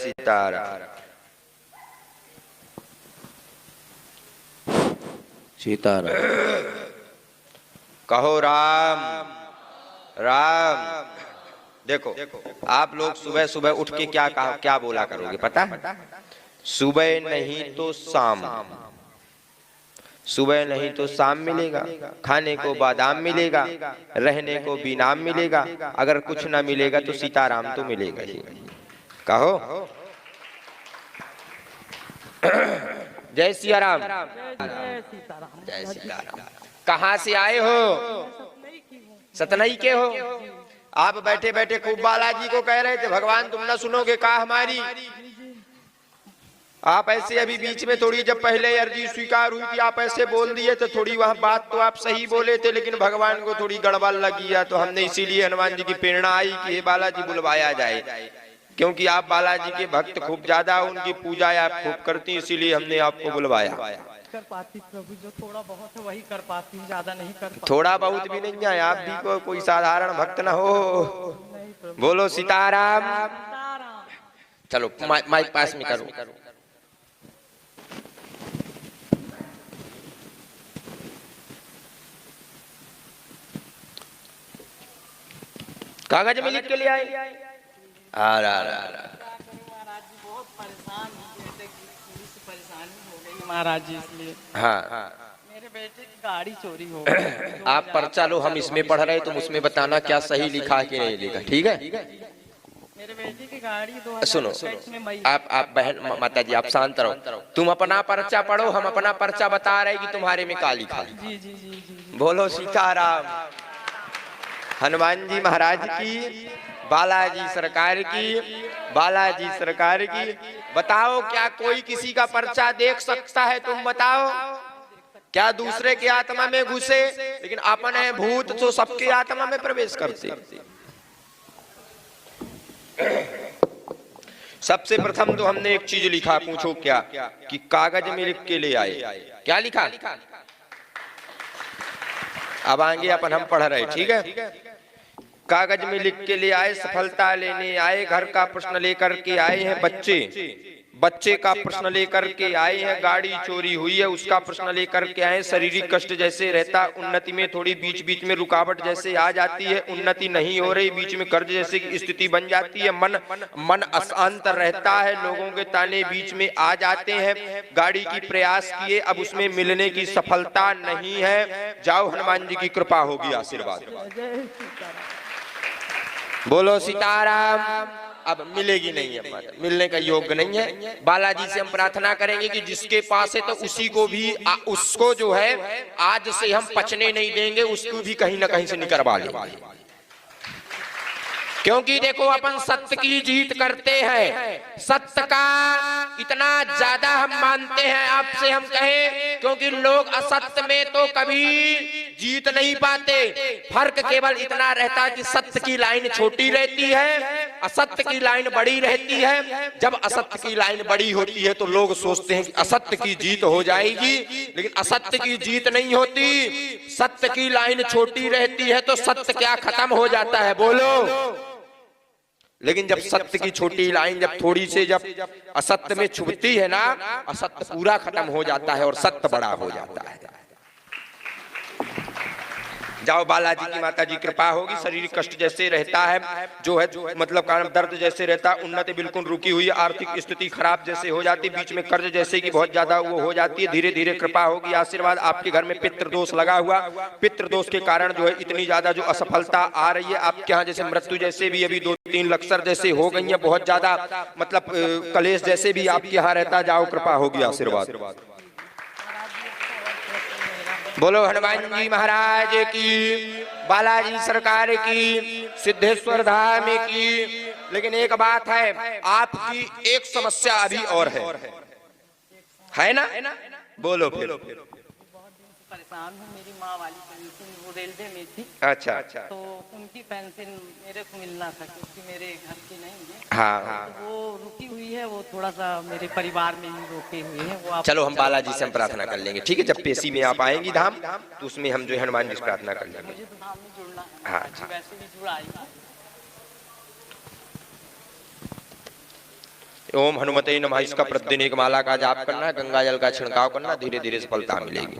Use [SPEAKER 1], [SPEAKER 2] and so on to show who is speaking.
[SPEAKER 1] सीताराम।
[SPEAKER 2] सीताराम।
[SPEAKER 1] कहो राम राम। देखो आप लोग सुबह सुबह उठ के क्या बोला करोगे पता है? सुबह नहीं तो शाम, सुबह नहीं तो शाम मिलेगा, खाने को बादाम मिलेगा, रहने को भी नाम मिलेगा, अगर कुछ ना मिलेगा तो सीताराम तो मिलेगा ही। कहो जय सिया राम। जय सीताराम। कहाँ से आए हो? सतनई के हो? आप बैठे बैठे खूब बालाजी को कह रहे थे भगवान तुम ना सुनोगे का हमारी। आप ऐसे अभी बीच में थोड़ी जब पहले अर्जी स्वीकार हुई थी आप ऐसे बोल दिए तो थोड़ी वहां बात तो आप सही बोले थे, लेकिन भगवान को थोड़ी गड़बड़ लगी है, तो हमने इसीलिए हनुमान जी की प्रेरणा आई कि ये बालाजी बुलवाया जाए, क्योंकि आप बालाजी के भक्त खूब ज्यादा, उनकी पूजा आप खूब करती, इसीलिए हमने आपको बुलवाया।
[SPEAKER 3] कर पाती प्रभु, जो थोड़ा बहुत है वही कर पाती, ज्यादा नहीं कर पाती।
[SPEAKER 1] थोड़ा बहुत भी नहीं है, आप भी कोई साधारण भक्त न हो। बोलो सीताराम। चलो माइक पास में करो। कागज में लिख के ले आए।
[SPEAKER 3] महाराज जी बहुत परेशान परेशानी हो गई महाराज जी, इसलिए
[SPEAKER 1] हाँ
[SPEAKER 3] मेरे बेटे की गाड़ी चोरी हो गई।
[SPEAKER 1] आप पर्चा लो, हम इसमें पढ़ रहे तुम उसमें बताना क्या सही लिखा कि नहीं लिखा, ठीक है?
[SPEAKER 3] मेरे बेटे की गाड़ी
[SPEAKER 1] सुनो आप बहन माता जी आप शांत रहो, तुम अपना पर्चा पढ़ो, हम अपना पर्चा बता रहे कि तुम्हारे में क्या लिखा है।
[SPEAKER 3] जी जी जी जी।
[SPEAKER 1] बोलो सीताराम। हनुमान जी महाराज की, बालाजी सरकार की, बालाजी सरकार की। बताओ क्या कोई किसी का पर्चा देख सकता है? तुम बताओ क्या दूसरे के आत्मा में घुसे? लेकिन अपन है भूत तो सबके आत्मा में प्रवेश करते। सबसे प्रथम तो हमने एक चीज लिखा, पूछो क्या? कि कागज में लिख के ले आए। क्या लिखा? अब आगे अपन हम पढ़ रहे, ठीक है? कागज में लिख के ले आए, सफलता लेने आए, घर का प्रश्न लेकर के आए हैं बच्चे, बच्चे का प्रश्न लेकर के आए हैं, गाड़ी चोरी हुई है उसका प्रश्न लेकर के आए, शारीरिक कष्ट जैसे रहता, उन्नति में थोड़ी बीच बीच में रुकावट जैसे आ जाती है, उन्नति नहीं हो रही, बीच में कर्ज जैसे की स्थिति बन जाती है, मन अशांत रहता है, लोगों के ताने बीच में आ जाते हैं, गाड़ी की प्रयास किए अब उसमें मिलने की सफलता नहीं है, जाओ हनुमान जी की कृपा होगी, आशीर्वाद। बोलो सीताराम। अब मिलेगी नहीं है, मिलने का योग्य नहीं है। बालाजी से हम प्रार्थना करेंगे कि जिसके पास है तो उसी को भी उसको जो है आज से हम पचने नहीं देंगे, उसको भी कहीं ना कहीं से निकलवा लेंगे, क्योंकि देखो अपन सत्य की जीत करते हैं, सत्य का इतना ज्यादा हम मानते हैं, आपसे हम कहें, क्योंकि लोग असत्य में तो कभी जीत नहीं पाते। फर्क केवल इतना रहता है कि सत्य की लाइन छोटी रहती है, असत्य की लाइन बड़ी रहती है। जब असत्य की लाइन बड़ी होती है तो लोग सोचते हैं कि असत्य की जीत हो जाएगी, लेकिन असत्य की जीत नहीं होती। सत्य की लाइन छोटी रहती है तो सत्य क्या खत्म हो जाता है, बोलो। लेकिन जब सत्य की छोटी लाइन जब थोड़ी से जब असत्य में छुपती है ना, असत्य पूरा खत्म हो जाता है और सत्य बड़ा हो जाता है। जाओ बालाजी की माता जी कृपा होगी। शारीरिक कष्ट जैसे रहता है, जो है मतलब कारण दर्द जैसे रहता है, उन्नति बिल्कुल रुकी हुई, आर्थिक स्थिति खराब जैसे हो जाती, बीच में कर्ज जैसे कि बहुत ज्यादा वो हो जाती है, धीरे धीरे कृपा होगी, आशीर्वाद। आपके घर में पितृ दोष लगा हुआ, पितृ दोष के कारण जो है इतनी ज्यादा जो असफलता आ रही है आपके यहाँ, जैसे मृत्यु जैसे भी अभी 2-3 लक्षर जैसे हो गई है, बहुत ज्यादा मतलब कलेश जैसे भी आपके यहाँ रहता, जाओ कृपा होगी, आशीर्वाद। बोलो हनुमान जी महाराज की, बालाजी सरकार की, सिद्धेश्वर धाम की। लेकिन एक बात है, आपकी एक समस्या अभी और है ना? बोलो फिर।
[SPEAKER 3] परेशान हूँ, मेरी माँ वाली पेंशन वो रेलवे में थी।
[SPEAKER 1] अच्छा,
[SPEAKER 3] तो उनकी पेंशन मेरे को मिलना था, क्योंकि मेरे घर की नहीं है।
[SPEAKER 1] हाँ,
[SPEAKER 3] तो वो रुकी हुई है, वो थोड़ा सा मेरे परिवार में ही रोके हुए हैं। वो
[SPEAKER 1] चलो हम बालाजी से हम प्रार्थना कर लेंगे, ठीक है? जब पेशी में आप आएंगी धाम तो उसमें हम जो है हनुमान जी से प्रार्थना कर लेंगे।
[SPEAKER 3] मुझे तो धाम में जुड़ना है।
[SPEAKER 1] हाँ,
[SPEAKER 3] वैसे भी जुड़ा आएगा।
[SPEAKER 1] ओम हनुमते नमः इसका प्रतिदिन एक माला का जाप करना है, गंगा जल का छिड़काव करना, धीरे धीरे सफलता मिलेगी।